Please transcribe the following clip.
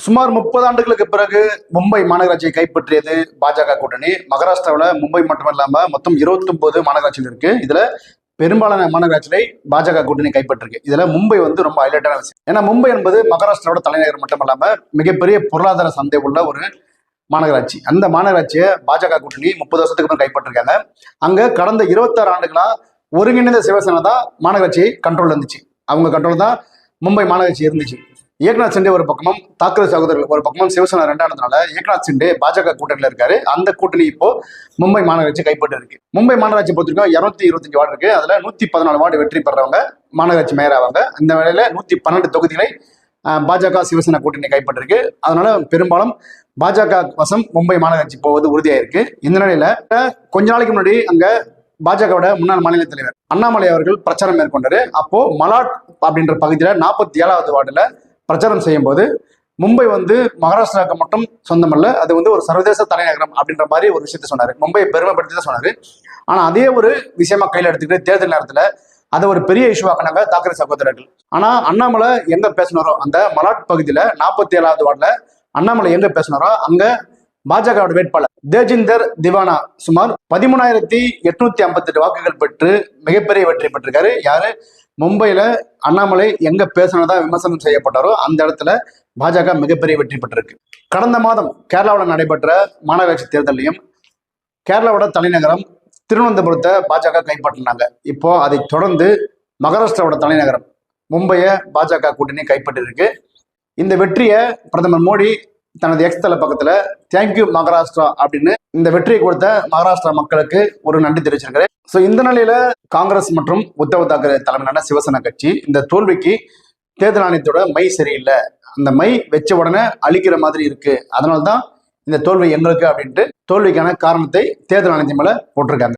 சுமார் 30 ஆண்டுகளுக்கு பிறகு மும்பை மாநகராட்சியை கைப்பற்றியது பாஜக கூட்டணி. மகாராஷ்டிராவில் மும்பை மட்டுமல்லாம மொத்தம் 29 மாநகராட்சிகள் இருக்கு. இதுல பெரும்பாலான மாநகராட்சிகளை பாஜக கூட்டணி கைப்பற்றிருக்கு. இதுல மும்பை வந்து ரொம்ப ஹைலைட்டான விஷயம். ஏன்னா மும்பை என்பது மகாராஷ்டிராவோட தலைநகர் மட்டுமல்லாம மிகப்பெரிய பொருளாதார சந்தை உள்ள ஒரு மாநகராட்சி. அந்த மாநகராட்சியை பாஜக கூட்டணி 30 வருஷத்துக்கு அப்புறம் கைப்பற்றிருக்காங்க. அங்க கடந்த 26 ஆண்டுகளா ஒருங்கிணைந்த சிவசேனா தான் மாநகராட்சி கண்ட்ரோல் இருந்துச்சு. அவங்க கண்ட்ரோல் தான் மும்பை மாநகராட்சி இருந்துச்சு. ஏக்நாத் சிண்டே ஒரு பக்கமும் தாக்கரே சகோதரர்கள் ஒரு பக்கமும் சிவசேனா ரெண்டானதுனால ஏக்நாத் சிண்டே பாஜக கூட்டணியில் இருக்காரு. அந்த கூட்டணி இப்போ மும்பை மாநகராட்சி கைப்பற்றி இருக்கு. மும்பை மாநகராட்சி பொறுத்திருக்கோம் 225 வார்டு இருக்கு. அதுல 114 வார்டு வெற்றி பெறவங்க மாநகராட்சி மேயர் ஆவாங்க. இந்த வேளையில 112 தொகுதிகளை பாஜக சிவசேனா கூட்டணி கைப்பற்றிருக்கு. அதனால பெரும்பாலும் பாஜக வசம் மும்பை மாநகராட்சி போவது உறுதியாயிருக்கு. இந்த நிலையில கொஞ்ச நாளைக்கு முன்னாடி அங்க பாஜகவோட முன்னாள் மாநில தலைவர் அண்ணாமலை அவர்கள் பிரச்சாரம் மேற்கொண்டாரு. அப்போ மலாட் அப்படின்ற பகுதியில 47வது வார்டுல பிரச்சாரம் செய்யும் போது மும்பை வந்து மகாராஷ்டிராவுக்கு மட்டும் சொந்தமல்ல, அது வந்து ஒரு சர்வதேச தலைநகரம் அப்படின்ற மாதிரி ஒரு விஷயத்த சொன்னாரு. மும்பையை பெருமைப்படுத்தி தான் சொன்னாரு. ஆனா அதே ஒரு விஷயமா கையில் எடுத்துக்கிட்டு தேர்தல் நேரத்துல அதை ஒரு பெரிய இஷ்யூவாக்கினாங்க தாக்கரே சகோதரர்கள். ஆனா அண்ணாமலை எங்க பேசினாரோ அந்த மலாட் பகுதியில 47வது வார்டுல அண்ணாமலை எங்க பேசினாரோ அங்க பாஜகவோட வேட்பாளர் தேஜிந்தர் திவானா சுமார் 13,858 வாக்குகள் பெற்று மிகப்பெரிய வெற்றி பெற்றிருக்காரு. யாரு? மும்பையில அண்ணாமலை எங்க பேசினதா விமர்சனம் செய்யப்பட்டாரோ அந்த இடத்துல பாஜக மிகப்பெரிய வெற்றி பெற்றிருக்கு. கடந்த மாதம் கேரளாவில் நடைபெற்ற மாநகராட்சி தேர்தலையும் கேரளாவோட தலைநகரம் திருவனந்தபுரத்தை பாஜக கைப்பற்றினாங்க. இப்போ அதை தொடர்ந்து மகாராஷ்டிராவோட தலைநகரம் மும்பையை பாஜக கூட்டணி கைப்பற்றிருக்கு. இந்த வெற்றியை பிரதமர் மோடி தனது எக்ஸ் தள பக்கத்துல தேங்க்யூ மகாராஷ்டிரா அப்படின்னு இந்த வெற்றியை கொடுத்த மகாராஷ்டிரா மக்களுக்கு ஒரு நன்றி தெரிவிச்சிருக்காரு. ஸோ இந்த நிலையில காங்கிரஸ் மற்றும் உத்தவ் தாக்கரே தலைமையிலான சிவசேனா கட்சி இந்த தோல்விக்கு தேர்தல் ஆணையத்தோட மை சரியில்லை, அந்த மை வச்ச உடனே அழிக்கிற மாதிரி இருக்கு, அதனால்தான் இந்த தோல்வி எங்களுக்கு அப்படின்ட்டு தோல்விக்கான காரணத்தை தேர்தல் ஆணையத்தின் மேல போட்டிருக்காங்க.